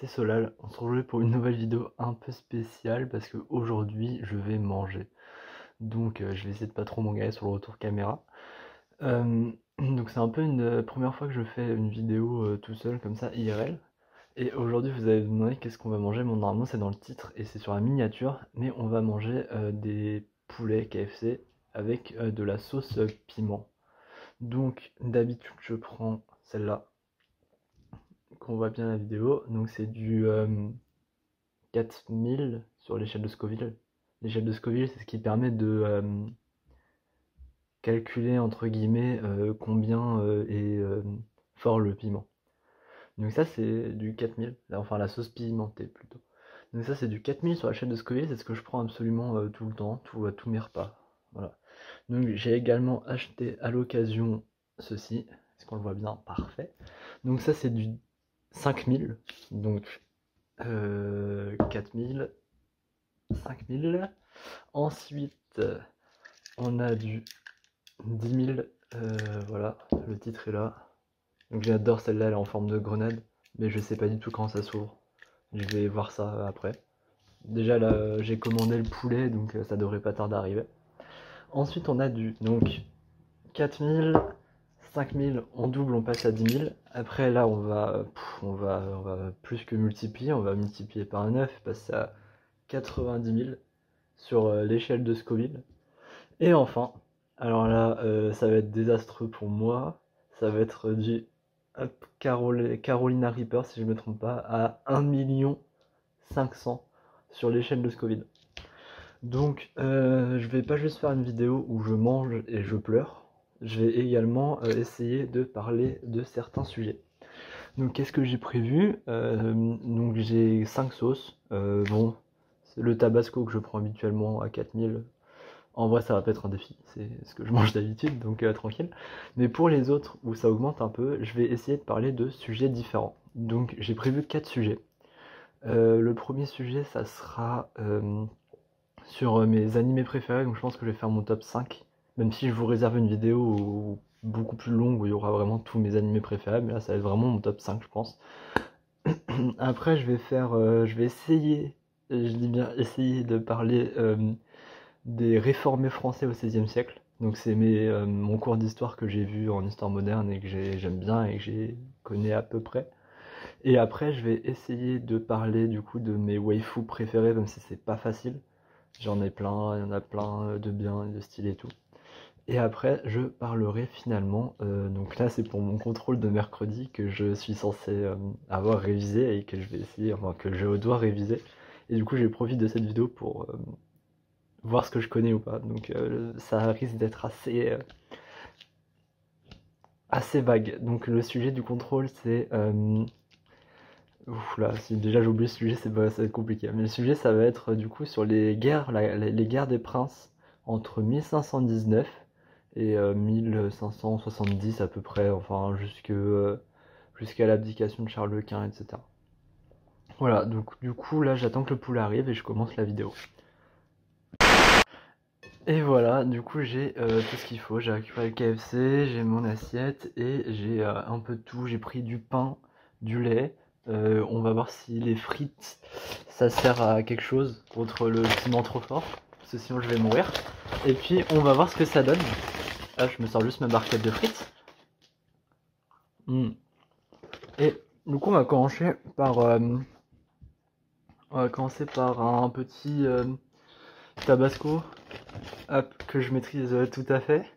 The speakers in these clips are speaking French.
Solal, on se retrouve pour une nouvelle vidéo un peu spéciale parce que aujourd'hui je vais manger. Donc je vais essayer de pas trop m'engager sur le retour caméra. Donc c'est un peu une première fois que je fais une vidéo tout seul comme ça IRL. Et aujourd'hui vous allez vous demander qu'est-ce qu'on va manger. Bon, normalement c'est dans le titre et c'est sur la miniature, mais on va manger des poulets KFC avec de la sauce piment. Donc d'habitude je prends celle-là qu'on voit bien la vidéo. Donc c'est du 4000 sur l'échelle de Scoville. L'échelle de Scoville, c'est ce qui permet de calculer entre guillemets combien est fort le piment. Donc ça c'est du 4000, enfin la sauce pimentée plutôt. Donc ça c'est du 4000 sur l'échelle de Scoville, c'est ce que je prends absolument tout le temps, tous mes repas. Voilà. Donc j'ai également acheté à l'occasion ceci, est-ce qu'on le voit bien? Parfait. Donc ça c'est du 5000, donc 4000, 5000. Ensuite, on a du 10 000, voilà, le titre est là. Donc j'adore celle-là, elle est en forme de grenade, mais je sais pas du tout quand ça s'ouvre. Je vais voir ça après. Déjà là, j'ai commandé le poulet, donc ça devrait pas tarder à arriver. Ensuite, on a du donc 4000, 5000, on double, on passe à 10 000. Après là, on va plus que multiplier, on va multiplier par 9, passer à 90 000 sur l'échelle de Scoville. Et enfin, alors là, ça va être désastreux pour moi, ça va être du Carolina Reaper, si je ne me trompe pas, à 1 500 000 sur l'échelle de Scoville. Donc, je vais pas juste faire une vidéo où je mange et je pleure, je vais également essayer de parler de certains sujets. Donc, qu'est-ce que j'ai prévu? Donc, j'ai 5 sauces. Bon, c'est le tabasco que je prends habituellement à 4000. En vrai, ça va pas être un défi, c'est ce que je mange d'habitude, donc tranquille. Mais pour les autres, où ça augmente un peu, je vais essayer de parler de sujets différents. Donc, j'ai prévu 4 sujets. Le premier sujet, ça sera sur mes animés préférés, donc je pense que je vais faire mon top 5, même si je vous réserve une vidéo beaucoup plus longue où il y aura vraiment tous mes animés préférés, mais là ça va être vraiment mon top 5 je pense. Après je vais essayer, je dis bien essayer de parler des réformés français au XVIe siècle. Donc c'est mon cours d'histoire que j'ai vu en histoire moderne et que j'aime bien et que j'ai connais à peu près. Et après je vais essayer de parler du coup de mes waifus préférés, même si c'est pas facile. J'en ai plein, il y en a plein de bien, de style et tout. Et après, je parlerai finalement, donc là c'est pour mon contrôle de mercredi que je suis censé avoir révisé et que je vais essayer, enfin que je dois réviser. Et du coup, je profite de cette vidéo pour voir ce que je connais ou pas. Donc ça risque d'être assez vague. Donc le sujet du contrôle c'est... Ouf là, si déjà j'ai oublié le sujet, ça va être compliqué. Mais le sujet, ça va être du coup sur les guerres, les guerres des princes entre 1519 et 1570 à peu près, enfin jusqu'à l'abdication de Charles Quint, etc. Voilà, donc du coup là j'attends que le poulet arrive et je commence la vidéo. Et voilà, du coup j'ai tout ce qu'il faut, j'ai récupéré le KFC, j'ai mon assiette et j'ai un peu de tout, j'ai pris du pain, du lait, on va voir si les frites ça sert à quelque chose contre le piment trop fort, parce que sinon je vais mourir. Et puis on va voir ce que ça donne. Là je me sors juste ma barquette de frites. Et du coup on va commencer par un petit tabasco, hop, que je maîtrise tout à fait.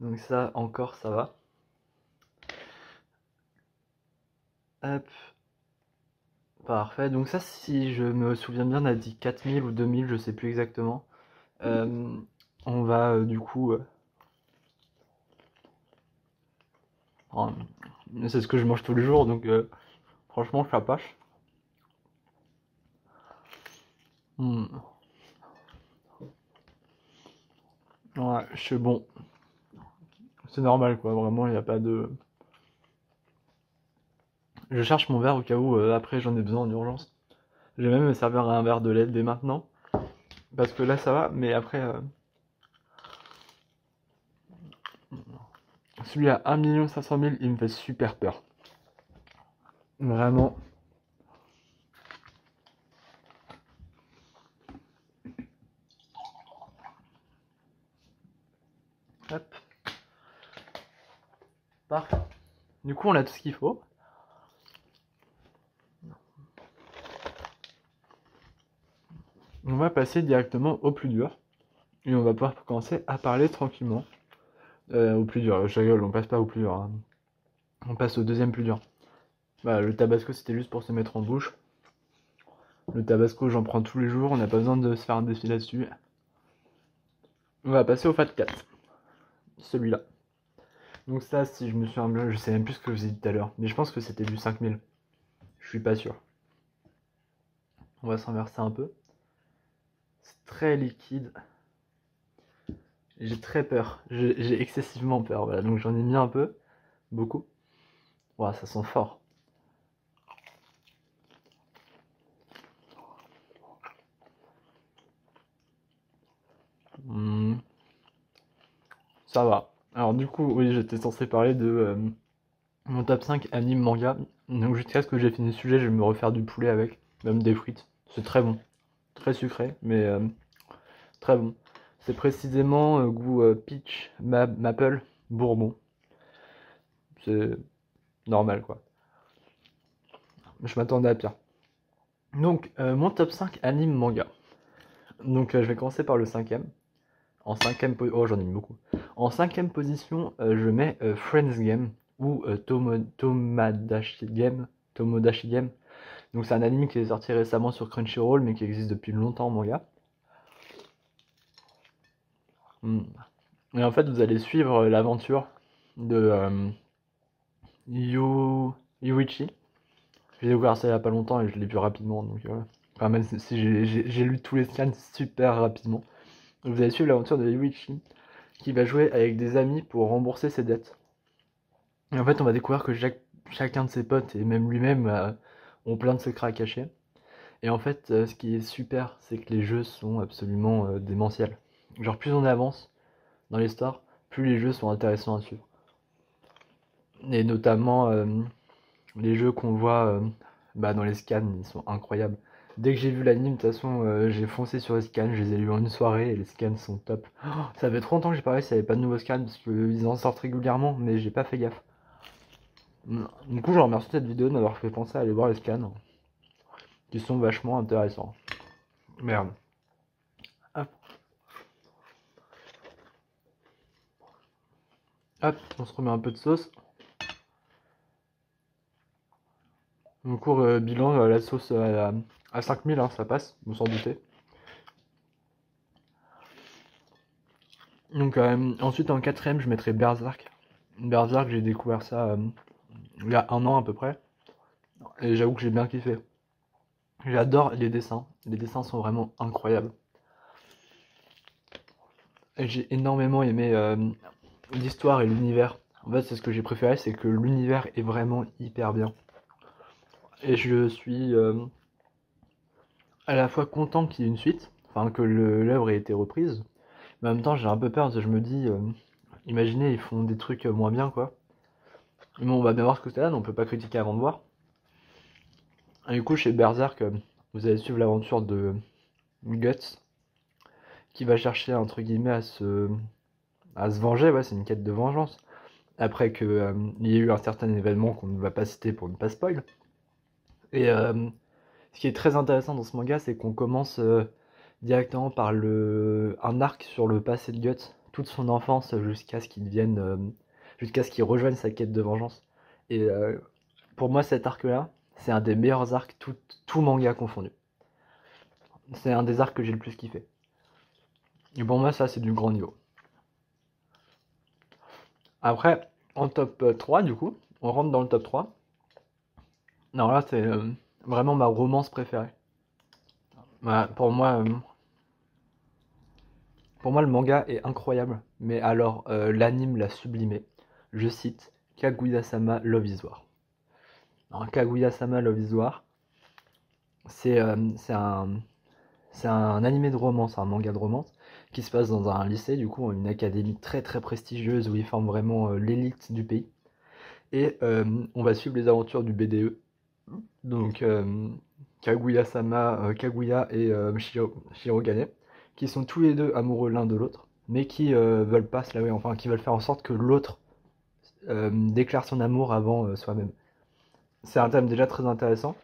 Donc ça encore ça va. Hop. Parfait, donc ça si je me souviens bien on a dit 4000 ou 2000, je sais plus exactement. On va du coup... c'est ce que je mange tous les jours donc franchement je capache. Ouais, c'est bon. C'est normal quoi, vraiment il n'y a pas de... Je cherche mon verre au cas où après j'en ai besoin en urgence. Je vais même me servir un verre de lait dès maintenant. Parce que là ça va, mais après... celui à 1 500 000, il me fait super peur. Vraiment. Hop. Parfait. Du coup, on a tout ce qu'il faut. On va passer directement au plus dur. Et on va pouvoir commencer à parler tranquillement. Au plus dur, je rigole, on passe pas au plus dur. Hein. On passe au deuxième plus dur. Bah, le tabasco, c'était juste pour se mettre en bouche. Le tabasco, j'en prends tous les jours, on n'a pas besoin de se faire un défi là-dessus. On va passer au Fat 4. Celui-là. Donc ça, si je me suis je sais même plus ce que je vous ai dit tout à l'heure. Mais je pense que c'était du 5000. Je suis pas sûr. On va s'en verser un peu. C'est très liquide. J'ai très peur. J'ai excessivement peur. Voilà, donc j'en ai mis un peu. Beaucoup. Ouah, ça sent fort. Ça va. Alors du coup, oui, j'étais censé parler de mon top 5 anime manga. Donc jusqu'à ce que j'ai fini le sujet, je vais me refaire du poulet avec. Même des frites. C'est très bon. Très sucré, mais très bon. C'est précisément goût peach, maple, bourbon. C'est normal quoi. Je m'attendais à pire. Donc mon top 5 anime manga. Donc je vais commencer par le cinquième. En cinquième position, oh j'en ai mis beaucoup. En cinquième position, je mets Friends Game ou Tomodachi Game. Tomodachi Game. Donc c'est un anime qui est sorti récemment sur Crunchyroll mais qui existe depuis longtemps en manga. Et en fait vous allez suivre l'aventure de Yuichi. J'ai découvert ça il y a pas longtemps et je l'ai vu rapidement. Donc, enfin, même si j'ai lu tous les scans super rapidement. Vous allez suivre l'aventure de Yuichi qui va jouer avec des amis pour rembourser ses dettes. Et en fait, on va découvrir que chacun de ses potes et même lui-même ont plein de secrets à cacher. Et en fait, ce qui est super, c'est que les jeux sont absolument démentiels. Genre, plus on avance dans l'histoire, plus les jeux sont intéressants à suivre. Et notamment, les jeux qu'on voit dans les scans, ils sont incroyables. Dès que j'ai vu l'anime, de toute façon, j'ai foncé sur les scans, je les ai lus en une soirée et les scans sont top. Oh, ça fait trop longtemps que j'ai parlé s'il n'y avait pas de nouveaux scans parce qu'ils en sortent régulièrement, mais j'ai pas fait gaffe. Du coup, je remercie cette vidéo de m'avoir fait penser à aller voir les scans qui sont vachement intéressants. Merde. Hop. Hop, on se remet un peu de sauce. Du coup, bilan, la sauce à 5000, hein, ça passe, vous s'en doutez. Donc ensuite en quatrième je mettrai Berserk. Berserk j'ai découvert ça il y a un an à peu près. Et j'avoue que j'ai bien kiffé. J'adore les dessins. Les dessins sont vraiment incroyables. Et j'ai énormément aimé l'histoire et l'univers. En fait c'est ce que j'ai préféré, c'est que l'univers est vraiment hyper bien. Et je suis à la fois content qu'il y ait une suite, enfin que l'œuvre ait été reprise. Mais en même temps j'ai un peu peur parce que je me dis, imaginez ils font des trucs moins bien quoi. Mais bon, on va bien voir ce que c'est là, donc on peut pas critiquer avant de voir. Et du coup, chez Berserk, vous allez suivre l'aventure de Guts, qui va chercher, entre guillemets, à se venger, ouais, c'est une quête de vengeance. Après qu'il y ait eu un certain événement qu'on ne va pas citer pour ne pas spoil. Et ce qui est très intéressant dans ce manga, c'est qu'on commence directement par un arc sur le passé de Guts, toute son enfance jusqu'à ce qu'il devienne, jusqu'à ce qu'il rejoigne sa quête de vengeance. Et pour moi, cet arc-là, c'est un des meilleurs arcs, tout manga confondu. C'est un des arcs que j'ai le plus kiffé. Et pour moi, ça, c'est du grand niveau. Après, en top 3, du coup, on rentre dans le top 3. Non, là, c'est vraiment ma romance préférée. Voilà, pour moi, le manga est incroyable. Mais alors, l'anime l'a sublimé. Je cite Kaguya-sama Love is War. Alors, Kaguya-sama Love is War, c'est un animé de romance, un manga de romance, qui se passe dans un lycée, du coup, une académie très très prestigieuse où ils forment vraiment l'élite du pays. Et on va suivre les aventures du BDE. Donc Kaguya-sama, Kaguya et Shirogane, qui sont tous les deux amoureux l'un de l'autre. mais qui veulent pas se laver, enfin qui veulent faire en sorte que l'autre déclare son amour avant soi-même. C'est un thème déjà très intéressant.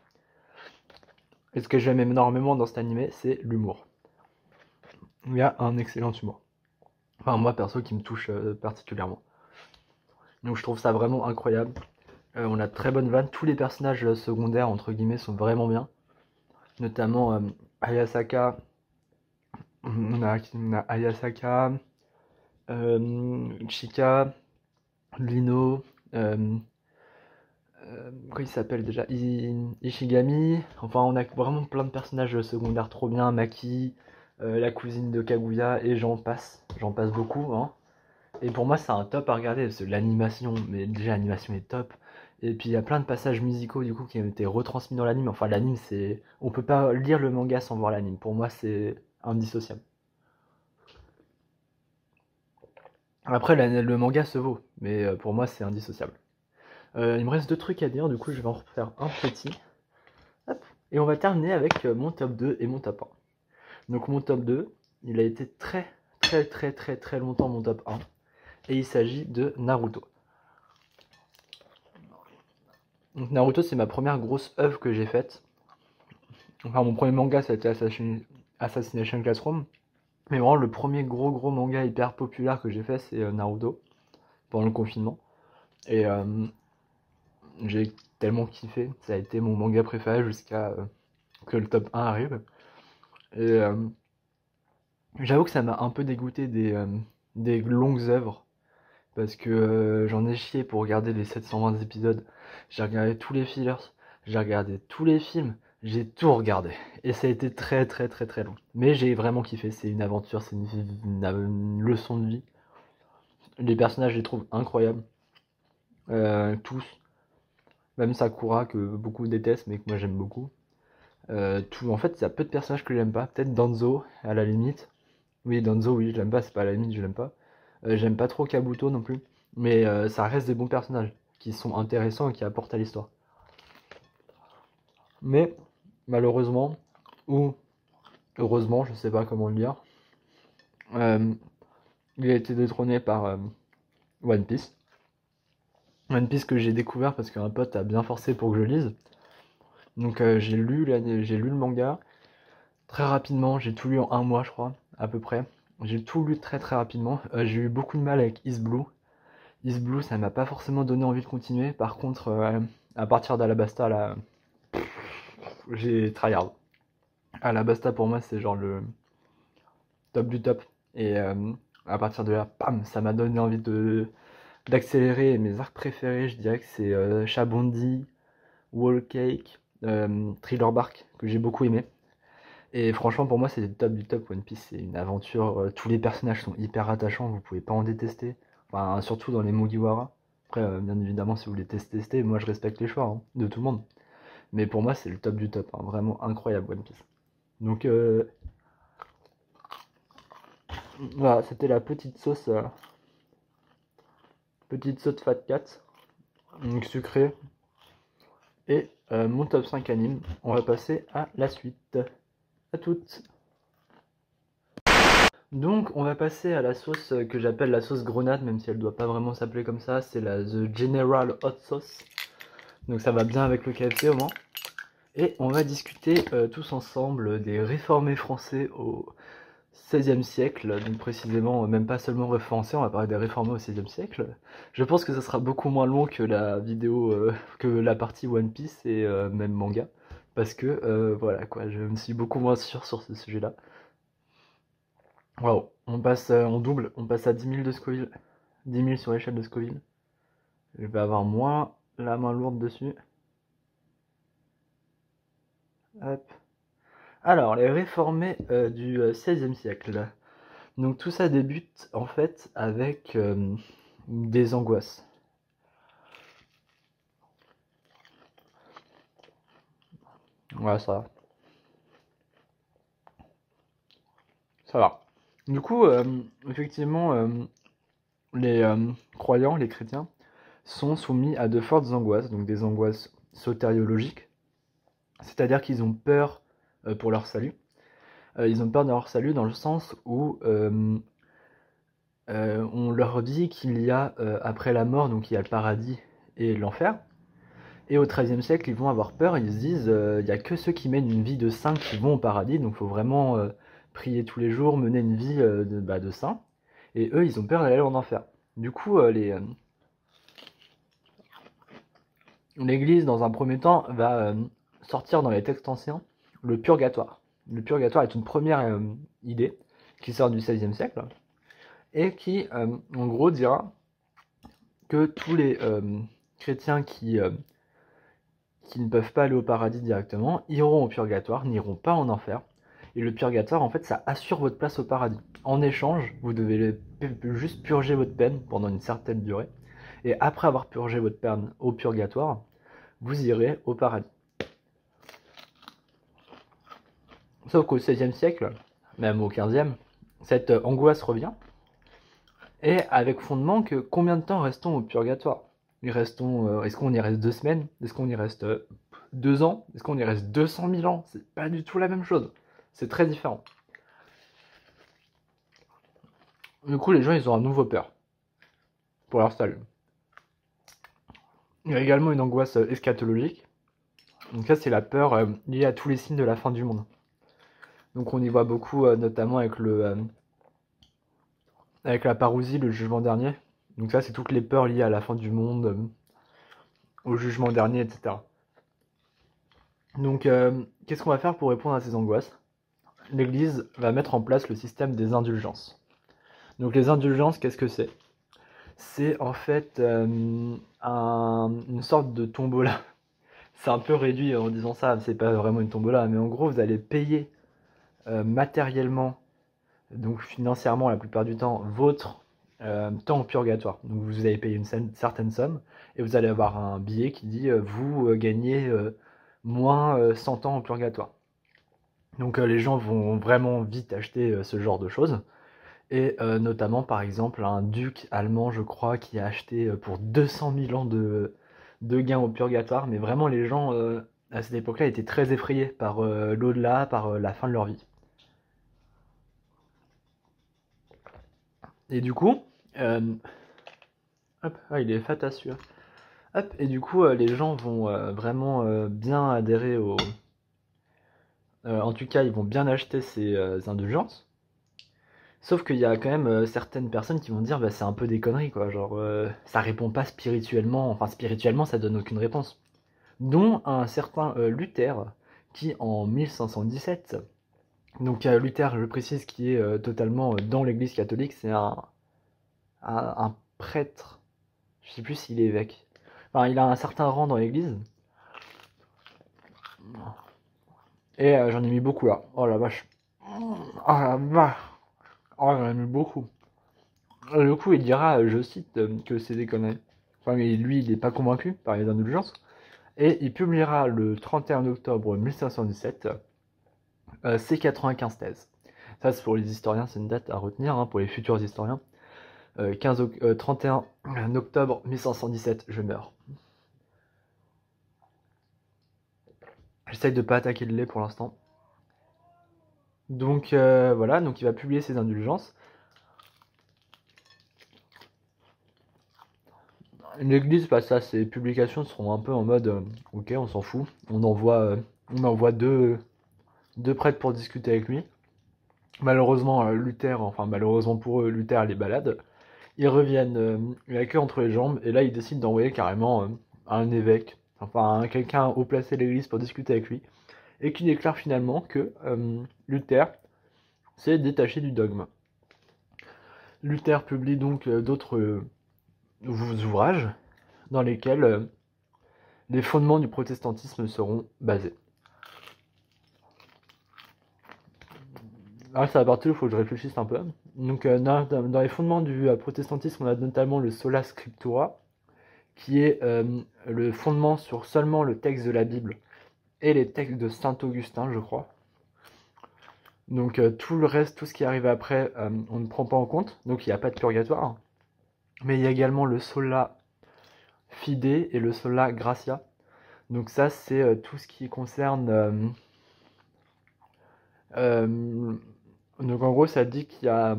Et ce que j'aime énormément dans cet animé, c'est l'humour. Il y a un excellent humour. Enfin, moi perso, qui me touche particulièrement. Donc je trouve ça vraiment incroyable. On a de très bonnes vannes. Tous les personnages secondaires, entre guillemets, sont vraiment bien. Notamment Ayasaka. On a Ayasaka, Chika, Lino, quoi il s'appelle déjà, Ishigami. Enfin, on a vraiment plein de personnages secondaires trop bien. Maki, la cousine de Kaguya, et j'en passe beaucoup. Hein. Et pour moi, c'est un top à regarder parce que l'animation, mais déjà l'animation est top. Et puis il y a plein de passages musicaux du coup qui ont été retransmis dans l'anime. Enfin, l'anime, c'est, on peut pas lire le manga sans voir l'anime. Pour moi, c'est indissociable. Après, le manga se vaut, mais pour moi, c'est indissociable. Il me reste deux trucs à dire, du coup, je vais en refaire un petit. Hop. Et on va terminer avec mon top 2 et mon top 1. Donc, mon top 2, il a été très longtemps mon top 1. Et il s'agit de Naruto. Donc, Naruto, c'est ma première grosse œuvre que j'ai faite. Enfin, mon premier manga, ça a été Assassination Classroom. Mais vraiment, le premier gros manga hyper populaire que j'ai fait, c'est Naruto, pendant le confinement. Et j'ai tellement kiffé, ça a été mon manga préféré jusqu'à que le top 1 arrive. Et j'avoue que ça m'a un peu dégoûté des longues œuvres, parce que j'en ai chié pour regarder les 720 épisodes. J'ai regardé tous les fillers, j'ai regardé tous les films, j'ai tout regardé. Et ça a été très long. Mais j'ai vraiment kiffé, c'est une aventure, c'est une leçon de vie. Les personnages, je les trouve incroyables. Tous. Même Sakura, que beaucoup détestent, mais que moi j'aime beaucoup. En fait, il y a peu de personnages que j'aime pas. Peut-être Danzo, à la limite. Oui, Danzo, oui, je l'aime pas, c'est pas à la limite, je l'aime pas. J'aime pas trop Kabuto non plus. Mais ça reste des bons personnages, qui sont intéressants et qui apportent à l'histoire. Mais, malheureusement, ou heureusement, je sais pas comment le dire, euh, il a été détrôné par One Piece. One Piece que j'ai découvert parce qu'un pote a bien forcé pour que je lise. Donc j'ai lu le manga très rapidement, j'ai tout lu en un mois je crois, à peu près. J'ai tout lu très rapidement. J'ai eu beaucoup de mal avec Is Blue. Is Blue, ça m'a pas forcément donné envie de continuer. Par contre, à partir d'Alabasta, là, j'ai tryhard. Alabasta pour moi c'est genre le top du top. Et à partir de là, pam, ça m'a donné envie d'accélérer. Et mes arcs préférés, je dirais que c'est Shabondi, Wall Cake, Thriller Bark, que j'ai beaucoup aimé. Et franchement, pour moi, c'est le top du top. One Piece, c'est une aventure. Tous les personnages sont hyper attachants, vous pouvez pas en détester. Enfin, surtout dans les Mugiwara. Après, bien évidemment, si vous les testez, moi je respecte les choix hein, de tout le monde. Mais pour moi, c'est le top du top. Hein, vraiment incroyable, One Piece. Donc, voilà, c'était la petite sauce Fat Cat, donc sucrée. Et mon top 5 anime. On va passer à la suite. À toutes. Donc on va passer à la sauce que j'appelle la sauce grenade, même si elle doit pas vraiment s'appeler comme ça, c'est la The General Hot Sauce. Donc ça va bien avec le KFC au moins. Et on va discuter tous ensemble des réformés français au XVIe siècle, donc précisément même pas seulement français, on va parler des réformés au XVIe siècle. Je pense que ça sera beaucoup moins long que la vidéo, que la partie One Piece et même manga, parce que voilà quoi, je me suis beaucoup moins sûr sur ce sujet-là. Waouh, on passe, on double, on passe à 10 000 de Scoville. 10 000 sur l'échelle de Scoville. Je vais avoir moins la main lourde dessus. Hop. Alors, les réformés du XVIe siècle. Donc tout ça débute en fait avec des angoisses. Voilà, ça va. Ça va. Du coup, effectivement, les croyants, les chrétiens, sont soumis à de fortes angoisses, donc des angoisses sotériologiques, c'est-à-dire qu'ils ont peur pour leur salut. Ils ont peur de leur salut dans le sens où on leur dit qu'il y a après la mort, donc il y a le paradis et l'enfer. Et au XIIIe siècle, ils vont avoir peur, ils se disent il n'y a que ceux qui mènent une vie de saint qui vont au paradis, donc il faut vraiment prier tous les jours, mener une vie de saint. Et eux, ils ont peur d'aller en enfer. Du coup, l'Église, dans un premier temps, va sortir dans les textes anciens le purgatoire. Le purgatoire est une première idée qui sort du XVIe siècle et qui, en gros, dira que tous les chrétiens qui ne peuvent pas aller au paradis directement iront au purgatoire, n'iront pas en enfer. Et le purgatoire, en fait, ça assure votre place au paradis. En échange, vous devez juste purger votre peine pendant une certaine durée. Et après avoir purgé votre peine au purgatoire, vous irez au paradis. Sauf qu'au XVIe siècle, même au XVe, cette angoisse revient. Et avec fondement que combien de temps restons au purgatoire? Est-ce qu'on y reste 2 semaines? Est-ce qu'on y reste 2 ans? Est-ce qu'on y reste 200 000 ans? C'est pas du tout la même chose. C'est très différent. Du coup, les gens, ils ont un nouveau peur pour leur salut. Il y a également une angoisse eschatologique. Donc ça, c'est la peur liée à tous les signes de la fin du monde. Donc on y voit beaucoup, notamment avec la parousie, le jugement dernier. Donc ça, c'est toutes les peurs liées à la fin du monde, au jugement dernier, etc. Donc, qu'est-ce qu'on va faire pour répondre à ces angoisses? L'Église va mettre en place le système des indulgences. Donc les indulgences, qu'est-ce que c'est? C'est en fait une sorte de tombola. C'est un peu réduit en disant ça, c'est pas vraiment une tombola, mais en gros vous allez payer matériellement, donc financièrement la plupart du temps, votre temps au purgatoire. Donc vous allez payer une certaine somme et vous allez avoir un billet qui dit vous gagnez moins 100 ans au purgatoire. Donc les gens vont vraiment vite acheter ce genre de choses. Et notamment par exemple un duc allemand je crois qui a acheté pour 200 000 ans de gains au purgatoire. Mais vraiment les gens à cette époque-là étaient très effrayés par l'au-delà, par la fin de leur vie. Et du coup, hop, ah, il est fat celui-là. Hop, et du coup les gens vont vraiment bien adhérer au... en tout cas ils vont bien acheter ces indulgences. Sauf qu'il y a quand même certaines personnes qui vont dire bah c'est un peu des conneries quoi, genre ça répond pas spirituellement, enfin spirituellement ça donne aucune réponse. Dont un certain Luther qui en 1517, donc Luther je précise qui est totalement dans l'église catholique, c'est un prêtre, je sais plus s'il est évêque, enfin il a un certain rang dans l'église, et j'en ai mis beaucoup là, oh la vache, oh la vache, oh j'en ai mis beaucoup. Le coup, il dira, je cite, que c'est des conneries. Enfin, lui, il n'est pas convaincu par les indulgences. Et il publiera le 31 octobre 1517 ses 95 thèses. Ça, c'est pour les historiens, c'est une date à retenir, hein, pour les futurs historiens. 31 octobre 1517, je meurs. J'essaye de pas attaquer le lait pour l'instant. Donc voilà, donc il va publier ses indulgences. L'église face à ces publications seront un peu en mode ok on s'en fout, on envoie deux prêtres pour discuter avec lui. Malheureusement Luther, enfin malheureusement pour eux, Luther les balade. Ils reviennent la queue entre les jambes et là ils décident d'envoyer carrément un évêque, enfin quelqu'un haut placé de l'église pour discuter avec lui et qui déclare finalement que Luther s'est détaché du dogme. Luther publie donc d'autres ouvrages dans lesquels les fondements du protestantisme seront basés. Ah, c'est la partie où il faut que je réfléchisse un peu. Donc, dans les fondements du protestantisme, on a notamment le sola scriptura, qui est le fondement sur seulement le texte de la Bible et les textes de Saint Augustin, je crois. Donc, tout le reste, tout ce qui arrive après, on ne prend pas en compte. Donc, il n'y a pas de purgatoire. Mais il y a également le sola fide et le sola gratia. Donc, ça, c'est tout ce qui concerne. Donc, en gros, ça dit qu'il y a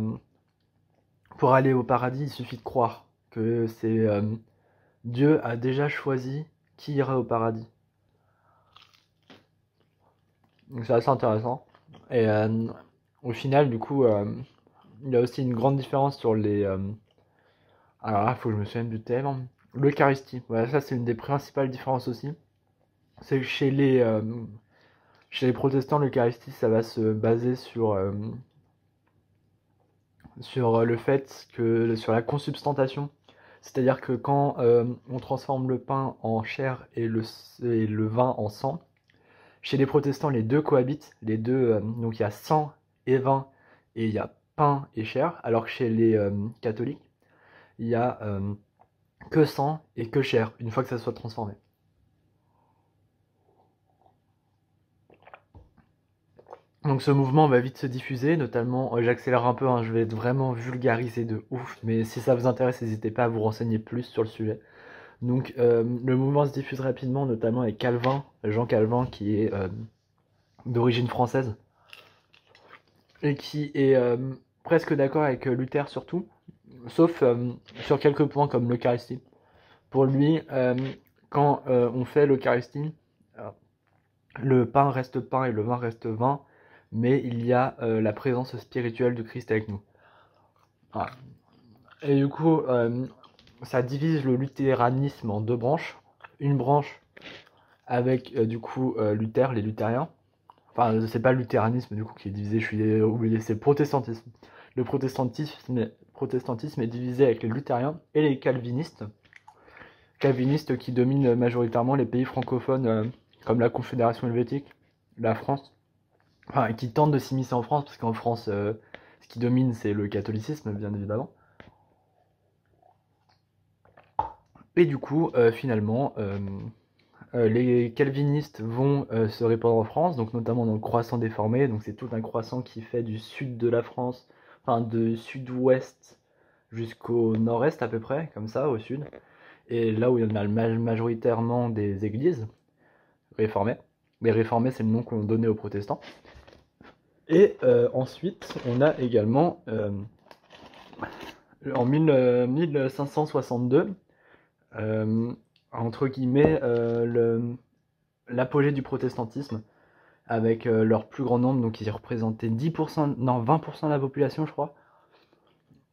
pour aller au paradis, il suffit de croire que c'est Dieu a déjà choisi qui ira au paradis. Donc c'est assez intéressant. Et au final, du coup, il y a aussi une grande différence sur les... alors là, il faut que je me souvienne du thème. L'Eucharistie. Voilà, ça c'est une des principales différences aussi. C'est que chez les protestants, l'Eucharistie, ça va se baser sur le fait que sur la consubstantation, c'est-à-dire que quand on transforme le pain en chair et le vin en sang, chez les protestants les deux cohabitent, les deux, donc il y a sang et vin et il y a pain et chair, alors que chez les catholiques, il y a que sang et que chair, une fois que ça soit transformé. Donc ce mouvement va vite se diffuser, notamment, j'accélère un peu, hein, je vais être vraiment vulgarisé de ouf, mais si ça vous intéresse, n'hésitez pas à vous renseigner plus sur le sujet. Donc le mouvement se diffuse rapidement, notamment avec Calvin, Jean Calvin, qui est d'origine française, et qui est presque d'accord avec Luther surtout, sauf sur quelques points comme l'Eucharistie. Pour lui, quand on fait l'Eucharistie, le pain reste pain et le vin reste vin, mais il y a la présence spirituelle de Christ avec nous. Voilà. Et du coup, ça divise le luthéranisme en deux branches. Une branche avec du coup Luther, les luthériens. Enfin, c'est pas le luthéranisme du coup qui est divisé, je suis oublié, c'est le protestantisme. Le protestantisme est divisé avec les luthériens et les calvinistes. Calvinistes qui dominent majoritairement les pays francophones comme la Confédération helvétique, la France. Enfin, qui tentent de s'immiscer en France, parce qu'en France, ce qui domine, c'est le catholicisme, bien évidemment. Et du coup, finalement, les calvinistes vont se répandre en France, donc notamment dans le croissant déformé, donc c'est tout un croissant qui fait du sud de la France, enfin de sud-ouest jusqu'au nord-est à peu près, comme ça, au sud. Et là où il y en a majoritairement des églises réformées. Les réformés, c'est le nom qu'on donnait aux protestants. Et ensuite, on a également, en 1562, entre guillemets, l'apogée du protestantisme, avec leur plus grand nombre, donc ils représentaient 10%, non 20% de la population, je crois.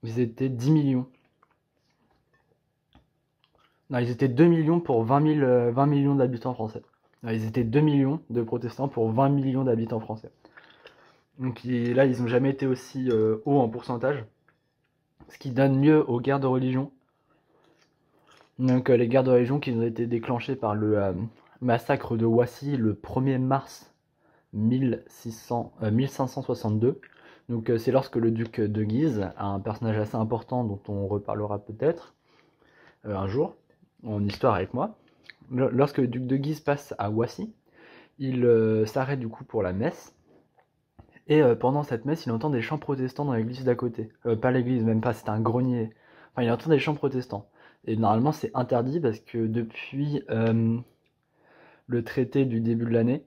Ils étaient 10 millions. Non, ils étaient 2 millions pour 20 millions d'habitants français. Non, ils étaient 2 millions de protestants pour 20 millions d'habitants français. Donc là, ils n'ont jamais été aussi hauts en pourcentage. Ce qui donne lieu aux guerres de religion. Donc les guerres de religion qui ont été déclenchées par le massacre de Wassy le 1er mars 1562. Donc c'est lorsque le duc de Guise, un personnage assez important dont on reparlera peut-être un jour en histoire avec moi, lorsque le duc de Guise passe à Wassy, il s'arrête du coup pour la messe. Et pendant cette messe, il entend des chants protestants dans l'église d'à côté. Pas l'église, même pas, c'était un grenier. Enfin, il entend des chants protestants. Et normalement, c'est interdit parce que depuis le traité du début de l'année,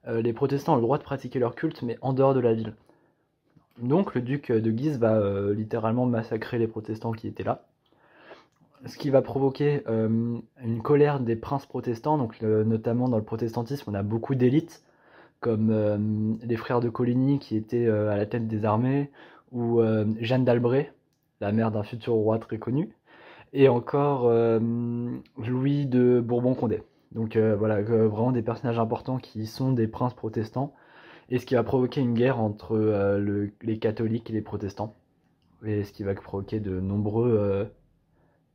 les protestants ont le droit de pratiquer leur culte, mais en dehors de la ville. Donc, le duc de Guise va littéralement massacrer les protestants qui étaient là. Ce qui va provoquer une colère des princes protestants. Donc, notamment dans le protestantisme, on a beaucoup d'élites, comme les frères de Coligny qui étaient à la tête des armées, ou Jeanne d'Albret, la mère d'un futur roi très connu, et encore Louis de Bourbon-Condé. Donc voilà, vraiment des personnages importants qui sont des princes protestants, et ce qui va provoquer une guerre entre les catholiques et les protestants, et ce qui va provoquer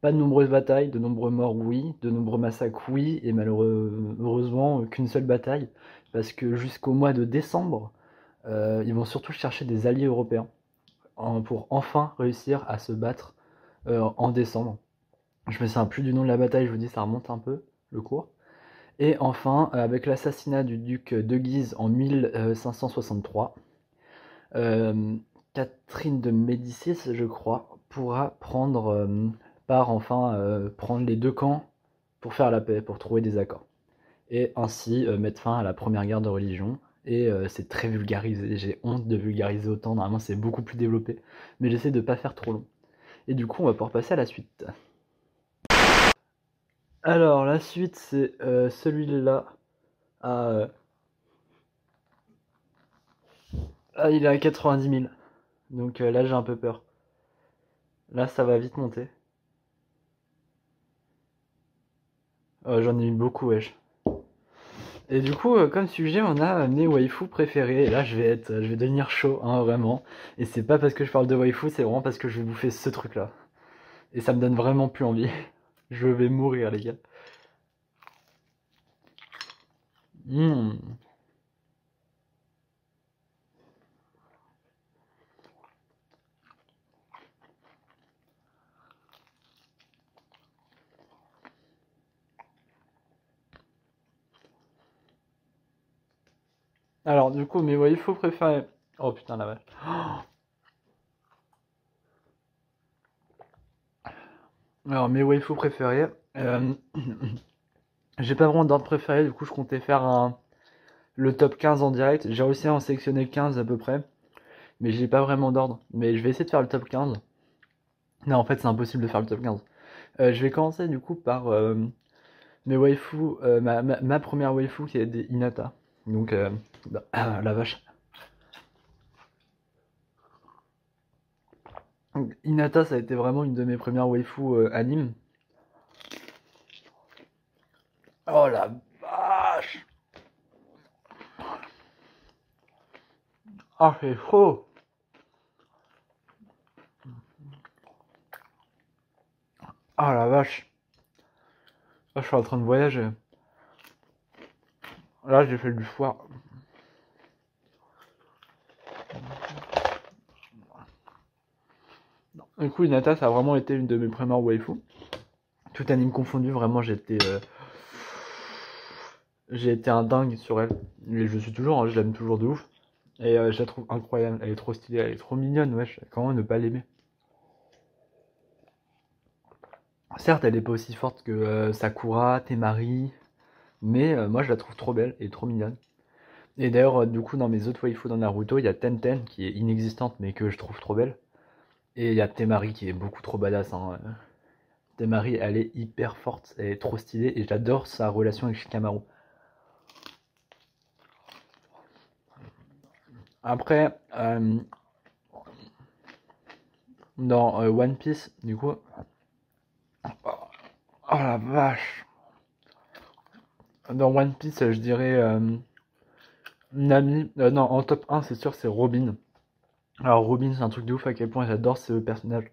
pas de nombreuses batailles, de nombreux morts oui, de nombreux massacres oui, et malheureusement qu'une seule bataille, parce que jusqu'au mois de décembre, ils vont surtout chercher des alliés européens pour enfin réussir à se battre en décembre. Je me souviens plus du nom de la bataille, je vous dis, ça remonte un peu le cours. Et enfin, avec l'assassinat du duc de Guise en 1563, Catherine de Médicis, je crois, pourra prendre prendre les deux camps pour faire la paix, pour trouver des accords. Et ainsi mettre fin à la première guerre de religion. Et c'est très vulgarisé, j'ai honte de vulgariser autant, normalement c'est beaucoup plus développé, mais j'essaie de pas faire trop long. Et du coup, on va pouvoir passer à la suite. Alors, la suite, c'est celui-là. Ah, il est à 90 000. Donc là, j'ai un peu peur. Là, ça va vite monter. J'en ai eu beaucoup, wesh. Et du coup, comme sujet, on a mes waifus préférés. Et là, je vais devenir chaud, hein, vraiment. Et c'est pas parce que je parle de waifus, c'est vraiment parce que je vais bouffer ce truc-là. Et ça me donne vraiment plus envie. Je vais mourir, les gars. Mmh. Alors, du coup, mes waifus préférés. Oh putain, la vache. Alors, mes waifus préférés. J'ai pas vraiment d'ordre préféré, du coup, je comptais faire le top 15 en direct. J'ai réussi à en sélectionner 15 à peu près. Mais j'ai pas vraiment d'ordre. Mais je vais essayer de faire le top 15. Non, en fait, c'est impossible de faire le top 15. Je vais commencer du coup par mes waifus. Ma première waifu qui est des Hinata. Donc, la vache. Donc, Hinata, ça a été vraiment une de mes premières waifus anime. Oh la vache! Ah, c'est chaud! Ah la vache! Là, je suis en train de voyager. Là, j'ai fait du foire. Du coup, Hinata, ça a vraiment été une de mes premières waifus. Tout anime confondu, vraiment, j'ai été un dingue sur elle. Et je suis toujours, hein, je l'aime toujours de ouf. Et je la trouve incroyable, elle est trop stylée, elle est trop mignonne, wesh. Comment ne pas l'aimer? Certes, elle est pas aussi forte que Sakura, Temari, mais moi je la trouve trop belle et trop mignonne. Et d'ailleurs, du coup, dans mes autres waifus dans Naruto, il y a Tenten qui est inexistante mais que je trouve trop belle. Et il y a Temari qui est beaucoup trop badass, hein. Temari, elle est hyper forte, elle est trop stylée et j'adore sa relation avec Shikamaru. Après, dans One Piece, du coup, oh la vache! Dans One Piece, je dirais Nami. Non, en top 1, c'est sûr, c'est Robin. Alors, Robin, c'est un truc de ouf à quel point j'adore ce personnage.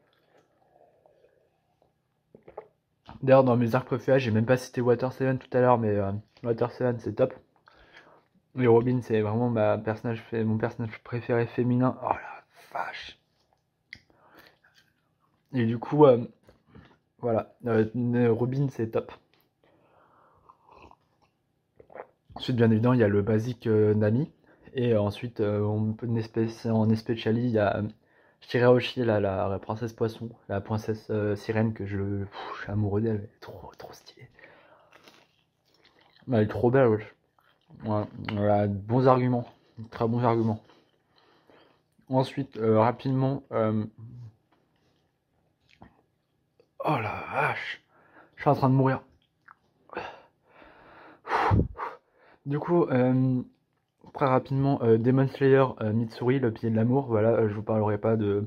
D'ailleurs, dans mes arcs préférés, j'ai même pas cité Water 7 tout à l'heure, mais Water 7 c'est top. Et Robin, c'est vraiment mon personnage préféré féminin. Oh la vache! Et du coup, voilà, Robin, c'est top. Ensuite, bien évidemment, il y a le basique Nami. Et ensuite, en Especially, il y a Shirahoshi, la princesse poisson, la princesse sirène je suis amoureux d'elle, elle est trop stylée. Elle est trop belle, wesh. Ouais, elle a de bons arguments, très bons arguments. Ensuite, rapidement, oh la vache, je suis en train de mourir. Du coup, très rapidement, Demon Slayer, Mitsuri, le pied de l'amour. Voilà, je vous parlerai pas de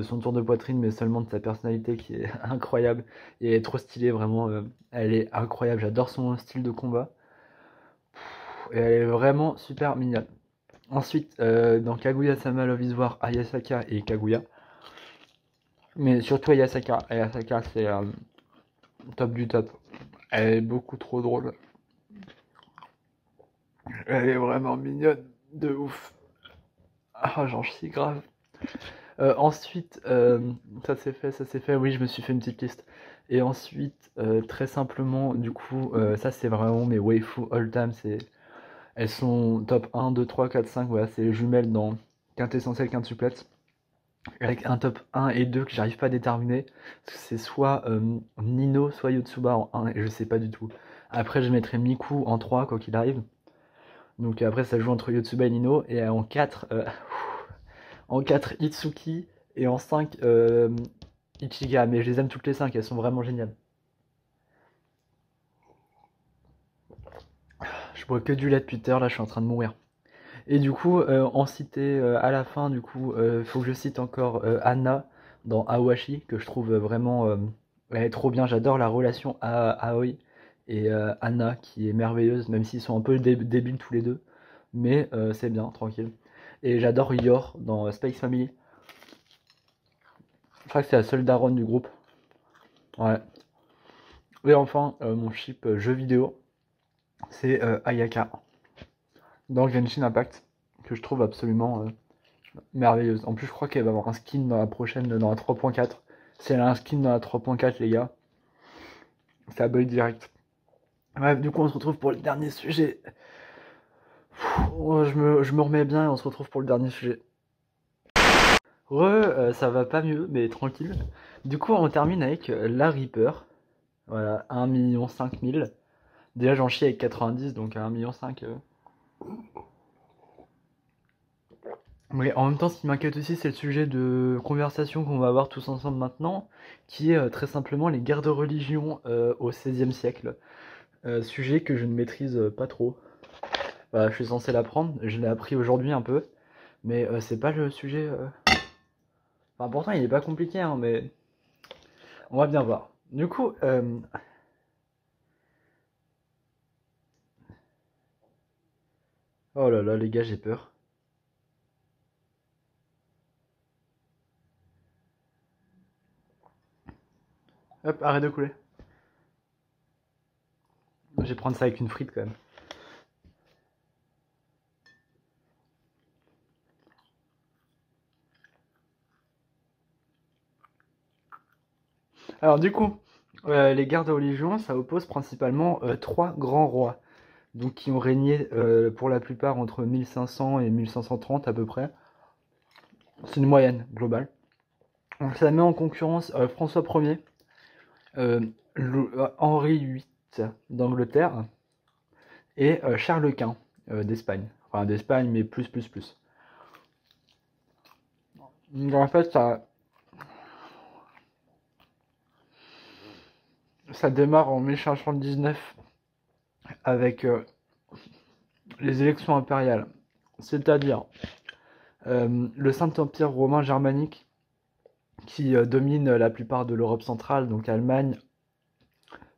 son tour de poitrine, mais seulement de sa personnalité qui est incroyable et elle est trop stylée, vraiment. Elle est incroyable, j'adore son style de combat et elle est vraiment super mignonne. Ensuite, dans Kaguya-sama Love is War, Ayasaka et Kaguya, mais surtout Ayasaka. Ayasaka, c'est top du top. Elle est beaucoup trop drôle. Elle est vraiment mignonne, de ouf. Ah, j'en chie grave. Ensuite, ça c'est fait, oui, je me suis fait une petite liste. Et ensuite, très simplement, du coup, ça c'est vraiment mes waifus all time. Elles sont top 1, 2, 3, 4, 5. Voilà, c'est les jumelles dans quintessentiel quintuplets. Avec un top 1 et 2 que j'arrive pas à déterminer. C'est soit Nino, soit Yotsuba en 1, et je sais pas du tout. Après, je mettrai Miku en 3, quoi qu'il arrive. Donc après, ça joue entre Yotsuba et Nino. Et en 4, en 4 Itsuki. Et en 5, Ichiga, mais je les aime toutes les 5, elles sont vraiment géniales. Je bois que du lait depuis tout à l'heure, là je suis en train de mourir. Et du coup, en citer à la fin, du coup, faut que je cite encore Anna dans Awashi, que je trouve vraiment elle est trop bien. J'adore la relation à Aoi et Anna, qui est merveilleuse, même s'ils sont un peu débiles tous les deux. Mais c'est bien, tranquille. Et j'adore Yor dans Space Family. Je crois que c'est la seule daronne du groupe. Ouais. Et enfin, mon chip jeu vidéo, c'est Ayaka dans Genshin Impact, que je trouve absolument merveilleuse. En plus, je crois qu'elle va avoir un skin dans la prochaine, dans la 3.4. Si elle a un skin dans la 3.4, les gars, ça bug direct. Bref, du coup, on se retrouve pour le dernier sujet. Je me remets bien et on se retrouve pour le dernier sujet. Ça va pas mieux, mais tranquille. Du coup, on termine avec la Reaper. Voilà, 1 500 000. Déjà, j'en chie avec 90, donc à 1,5 million. Mais en même temps, ce qui m'inquiète aussi, c'est le sujet de conversation qu'on va avoir tous ensemble maintenant, qui est très simplement les guerres de religion au XVIe siècle. Sujet que je ne maîtrise pas trop. Voilà, je suis censé l'apprendre, je l'ai appris aujourd'hui un peu, mais c'est pas le sujet. Enfin, pourtant, il est pas compliqué, hein, mais on va bien voir. Du coup, oh là là, les gars, j'ai peur. Hop, arrête de couler. Je vais prendre ça avec une frite quand même. Alors, du coup, les guerres de religion, ça oppose principalement trois grands rois, donc qui ont régné pour la plupart entre 1500 et 1530 à peu près. C'est une moyenne globale. Donc, ça met en concurrence François Ier, Henri VIII d'Angleterre et Charles Quint d'Espagne. Enfin, d'Espagne, mais plus. Donc, en fait, ça démarre en 1579 avec les élections impériales, c'est-à-dire le Saint-Empire romain germanique qui domine la plupart de l'Europe centrale, donc Allemagne,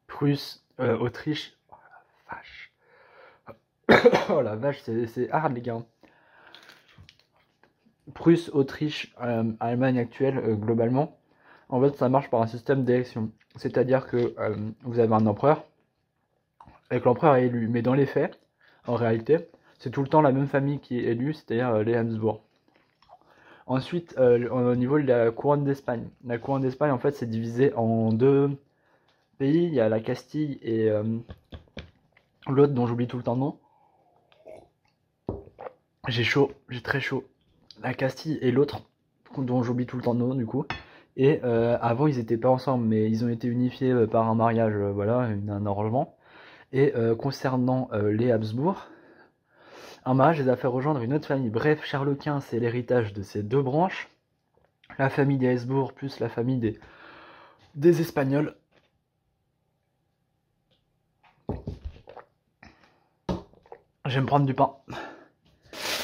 Prusse, Autriche. Oh la vache. Oh la vache, c'est hard les gars. Prusse, Autriche, Allemagne actuelle globalement. En fait, ça marche par un système d'élection. C'est-à-dire que vous avez un empereur, et que l'empereur est élu. Mais dans les faits, en réalité, c'est tout le temps la même famille qui est élue, c'est-à-dire les Habsbourg. Ensuite, au niveau de la couronne d'Espagne. La couronne d'Espagne, en fait, c'est divisé en deux pays. Il y a la Castille et l'autre dont j'oublie tout le temps le nom. J'ai chaud, j'ai très chaud. La Castille et l'autre dont j'oublie tout le temps le nom, du coup. Et avant, ils n'étaient pas ensemble, mais ils ont été unifiés par un mariage, voilà, un arrangement. Et concernant les Habsbourg, un mariage les a fait rejoindre une autre famille. Bref, Charles Quint, c'est l'héritage de ces deux branches. La famille des Habsbourg plus la famille des Espagnols. Je vais me prendre du pain.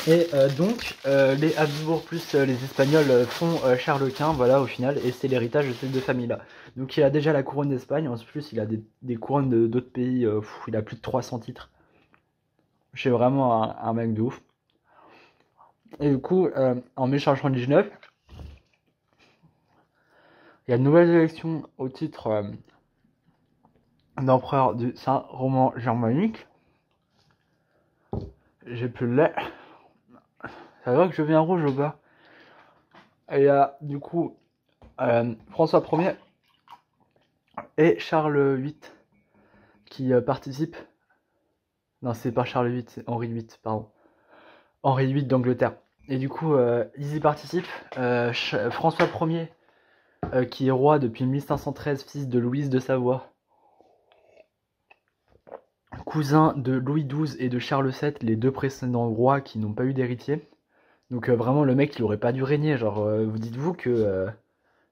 Et donc, les Habsbourg plus les Espagnols font Charles Quint, voilà, au final, et c'est l'héritage de ces deux familles-là. Donc il a déjà la couronne d'Espagne, en plus il a des couronnes d'autres pays, il a plus de 300 titres. C'est vraiment un mec de ouf. Et du coup, en 1579, il y a une nouvelle élection au titre d'empereur du Saint-Roman germanique. J'ai plus le lait. Ça va que je viens rouge ou pas? Et il y a du coup François Ier et Charles VIII qui participent. Non, c'est pas Charles VIII, c'est Henri VIII, pardon. Henri VIII d'Angleterre. Et du coup, ils y participent. François Ier, qui est roi depuis 1513, fils de Louise de Savoie, cousin de Louis XII et de Charles VII, les deux précédents rois qui n'ont pas eu d'héritier. Donc vraiment, le mec, il aurait pas dû régner. Genre, vous dites-vous que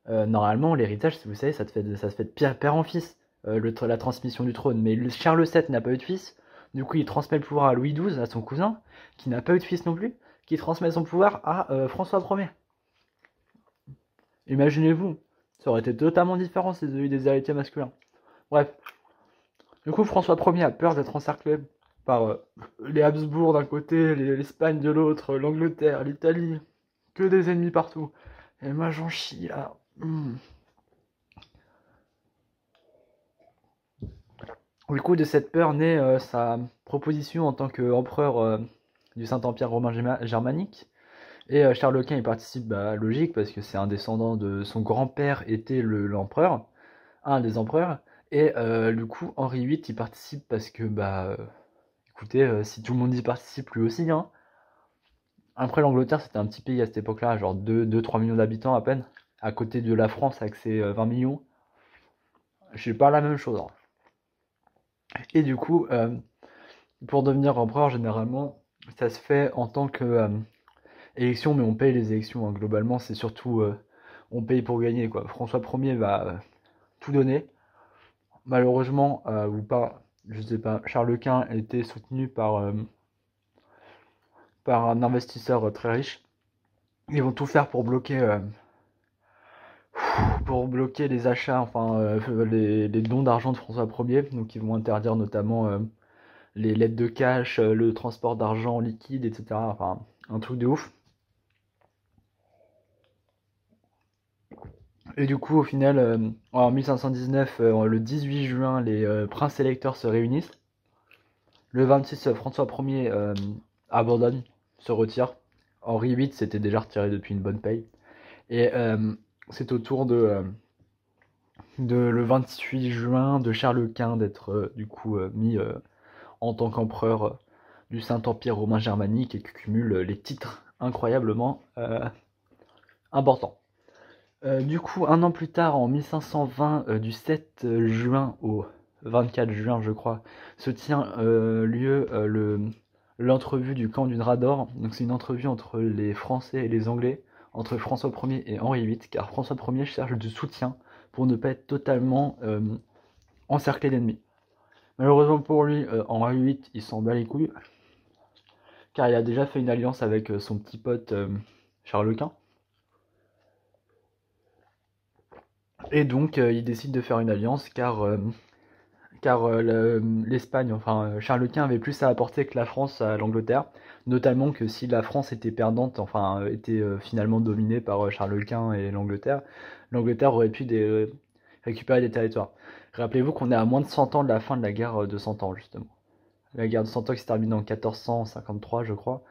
Normalement, l'héritage, si vous savez, ça se fait de père en fils, la transmission du trône. Mais Charles VII n'a pas eu de fils. Du coup, il transmet le pouvoir à Louis XII, à son cousin, qui n'a pas eu de fils non plus, qui transmet son pouvoir à François Ier. Imaginez-vous, ça aurait été totalement différent s'ils avaient eu des héritiers masculins. Bref. Du coup, François Ier a peur d'être encerclé par les Habsbourg d'un côté, l'Espagne de l'autre, l'Angleterre, l'Italie. Que des ennemis partout. Et moi, j'en chie là. Du coup, de cette peur naît sa proposition en tant qu'empereur du Saint-Empire romain germanique. Et Charles Quint y participe, logique, parce que c'est un descendant de son grand-père était l'empereur, un des empereurs. Et du coup, Henri VIII y participe parce que, écoutez, si tout le monde y participe, lui aussi, hein. Après, l'Angleterre, c'était un petit pays à cette époque-là, genre 2-3 millions d'habitants à peine, à côté de la France avec ses 20 millions. C'est pas la même chose, hein. Et du coup, pour devenir empereur, généralement, ça se fait en tant que élection, mais on paye les élections, hein. Globalement, c'est surtout on paye pour gagner, quoi. François Ier va tout donner. Malheureusement, ou pas, je sais pas, Charles Quint était soutenu par un investisseur très riche. Ils vont tout faire pour bloquer les achats, enfin les dons d'argent de François Ier. Donc ils vont interdire notamment les lettres de cash, le transport d'argent liquide, etc. Enfin, un truc de ouf. Et du coup, au final, en 1519, le 18 juin, les princes électeurs se réunissent. Le 26, François Ier abandonne, se retire. Henri VIII s'était déjà retiré depuis une bonne paye. Et c'est au tour de le 28 juin de Charles Quint d'être du coup mis en tant qu'empereur du Saint-Empire romain germanique et qui cumule les titres incroyablement importants. Du coup, un an plus tard, en 1520, du 7 juin au 24 juin, je crois, se tient lieu l'entrevue du camp du Drador. Donc c'est une entrevue entre les Français et les Anglais, entre François Ier et Henri VIII, car François Ier cherche du soutien pour ne pas être totalement encerclé d'ennemis. Malheureusement pour lui, Henri VIII, il s'en bat les couilles, car il a déjà fait une alliance avec son petit pote Charles Quint. Et donc, il décide de faire une alliance car l'Espagne, enfin Charles Quint avait plus à apporter que la France à l'Angleterre, notamment que si la France était perdante, enfin était finalement dominée par Charles Quint et l'Angleterre aurait pu récupérer des territoires. Rappelez-vous qu'on est à moins de 100 ans de la fin de la guerre de 100 ans, justement. La guerre de 100 ans qui se termine en 1453, je crois.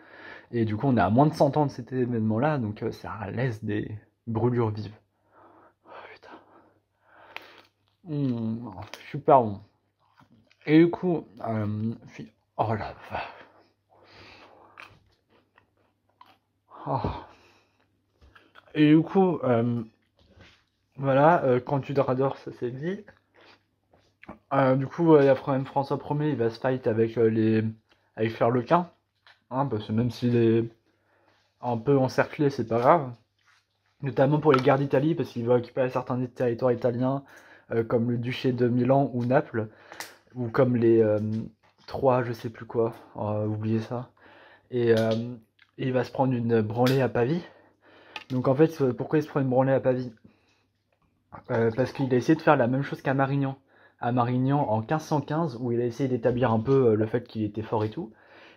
Et du coup, on est à moins de 100 ans de cet événement-là, donc ça laisse des brûlures vives. Super bon. Et du coup, oh la vache. Oh. Et du coup, voilà, quand tu Drador, ça c'est dit. Du coup, il y a quand même François Ier, il va se fight avec avec Charles Quint, hein, parce que même s'il est un peu encerclé, c'est pas grave. Notamment pour les guerres d'Italie, parce qu'il va occuper certains territoires italiens, comme le duché de Milan ou Naples, ou comme les trois, je sais plus quoi, oubliez ça. Et il va se prendre une branlée à Pavie. Donc en fait, pourquoi il se prend une branlée à Pavie? Parce qu'il a essayé de faire la même chose qu'à Marignan. À Marignan en 1515, où il a essayé d'établir un peu le fait qu'il était fort et tout.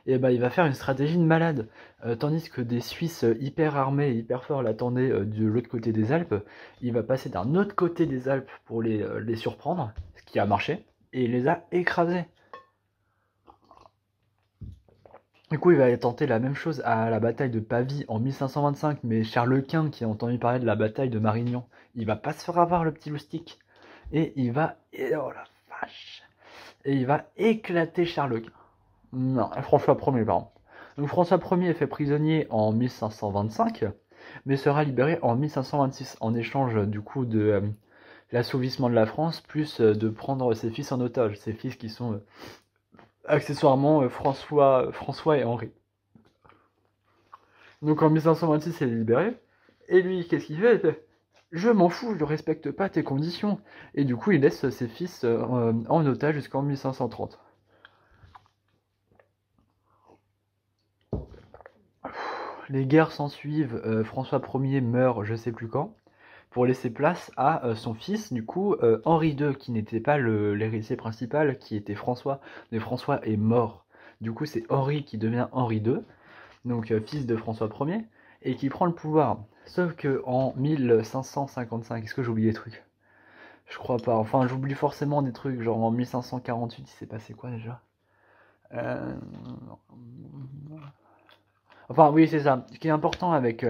Et il va faire une stratégie de malade. Tandis que des Suisses hyper armés et hyper forts l'attendaient de l'autre côté des Alpes, il va passer d'un autre côté des Alpes pour les surprendre, ce qui a marché, et il les a écrasés. Du coup, il va tenter la même chose à la bataille de Pavie en 1525, mais Charles Quint, qui a entendu parler de la bataille de Marignan, il va pas se faire avoir le petit loustic, et il va... Oh la vache! Et il va éclater Charles Quint. Non, François Ier, pardon. Donc François Ier est fait prisonnier en 1525, mais sera libéré en 1526, en échange du coup de l'assouvissement de la France, plus de prendre ses fils en otage, ses fils qui sont... accessoirement François et Henri. Donc en 1526, il est libéré. Et lui, qu'est-ce qu'il fait? Je m'en fous, je respecte pas tes conditions. Et du coup, il laisse ses fils en otage jusqu'en 1530. Les guerres s'ensuivent, François Ier meurt je sais plus quand, pour laisser place à son fils, du coup, Henri II, qui n'était pas l'héritier principal, qui était François, mais François est mort. Du coup, c'est Henri qui devient Henri II, donc fils de François Ier, et qui prend le pouvoir. Sauf que en 1555, est-ce que j'ai oublié des trucs? Je crois pas. Enfin, j'oublie forcément des trucs, genre en 1548, il s'est passé quoi déjà? Euh... Enfin, oui, c'est ça. Ce qui est important avec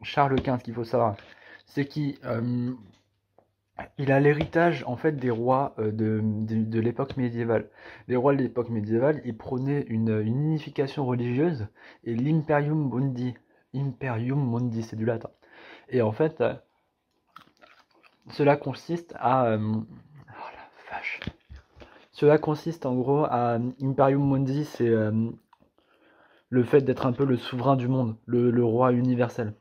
Charles Quint, ce qu'il faut savoir, c'est qu'il il a l'héritage en fait des rois de l'époque médiévale. Les rois de l'époque médiévale, ils prônaient une unification religieuse et l'imperium mundi. Imperium mundi, c'est du latin. Et en fait, cela consiste à... oh la vache. Cela consiste en gros à... Imperium mundi, c'est le fait d'être un peu le souverain du monde, le roi universel.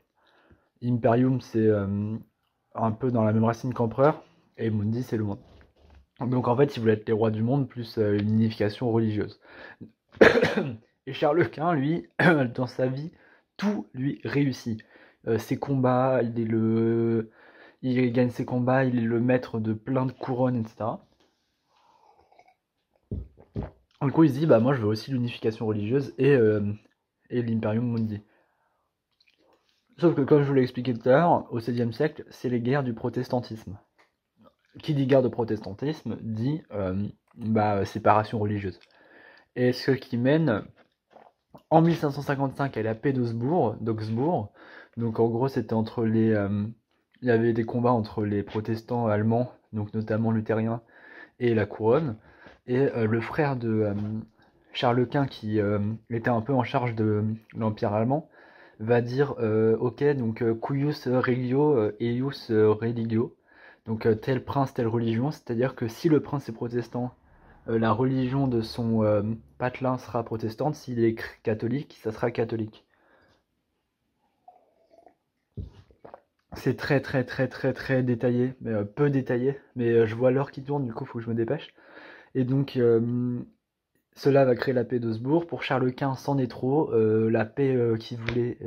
Imperium, c'est un peu dans la même racine qu'empereur, et mundi, c'est le monde. Donc en fait, ils voulaient être les rois du monde, plus une unification religieuse. Et Charles Quint, lui, dans sa vie, tout lui réussit. Ses combats, il gagne ses combats, il est le maître de plein de couronnes, etc. Du coup, il se dit, bah moi je veux aussi l'unification religieuse et l'Imperium Mundi. Sauf que comme je vous l'ai expliqué tout à l'heure, au XVIe siècle, c'est les guerres du protestantisme. Qui dit guerre de protestantisme dit séparation religieuse. Et ce qui mène en 1555 à la paix d'Augsbourg. Donc en gros c'était entre les... il y avait des combats entre les protestants allemands, donc notamment luthériens, et la couronne. Et le frère de Charles Quint, qui était un peu en charge de l'Empire allemand, va dire ok, donc cuius regio eius religio, donc tel prince, telle religion, c'est-à-dire que si le prince est protestant, la religion de son patelin sera protestante, s'il est catholique, ça sera catholique. C'est très très très très très détaillé, mais peu détaillé, mais je vois l'heure qui tourne, du coup il faut que je me dépêche. Et donc cela va créer la paix d'Augsbourg. Pour Charles Quint, c'en est trop. La paix qu'il voulait,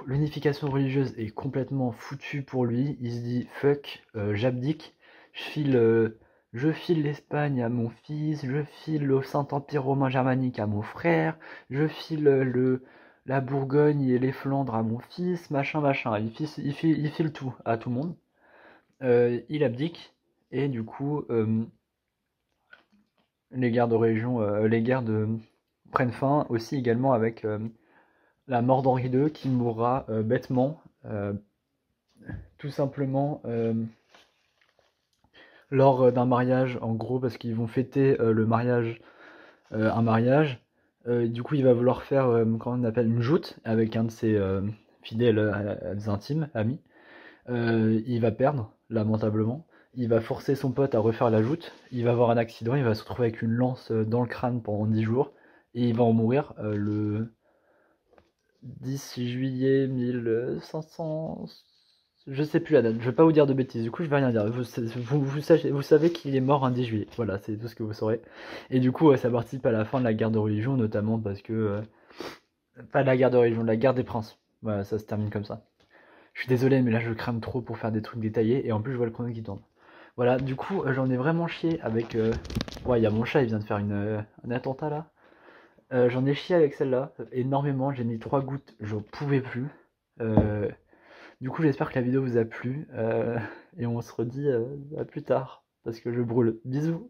l'unification religieuse est complètement foutue pour lui. Il se dit fuck, j'abdique, je file l'Espagne à mon fils, je file au Saint-Empire romain germanique à mon frère, je file la Bourgogne et les Flandres à mon fils, machin. Il file tout à tout le monde. Il abdique et du coup les guerres de région, prennent fin aussi également avec la mort d'Henri II qui mourra bêtement, tout simplement lors d'un mariage, en gros, parce qu'ils vont fêter un mariage. Du coup, il va vouloir faire, comment on appelle, une joute avec un de ses fidèles intimes, amis. Il va perdre, lamentablement. Il va forcer son pote à refaire la joute. Il va avoir un accident, il va se retrouver avec une lance dans le crâne pendant 10 jours. Et il va en mourir le 10 juillet 1500. Je sais plus la date, je vais pas vous dire de bêtises, du coup je vais rien dire. Vous savez qu'il est mort un 10 juillet, voilà, c'est tout ce que vous saurez. Et du coup, ça participe à la fin de la guerre de religion, notamment parce que. Pas de la guerre de religion, de la guerre des princes. Voilà, ça se termine comme ça. Je suis désolé, mais là je crame trop pour faire des trucs détaillés, et en plus je vois le chrono qui tourne. Voilà, du coup j'en ai vraiment chié avec... Ouais, il y a mon chat, il vient de faire un attentat là. J'en ai chié avec celle-là, énormément, j'ai mis 3 gouttes, j'en pouvais plus. Du coup j'espère que la vidéo vous a plu, et on se redit à plus tard, parce que je brûle. Bisous.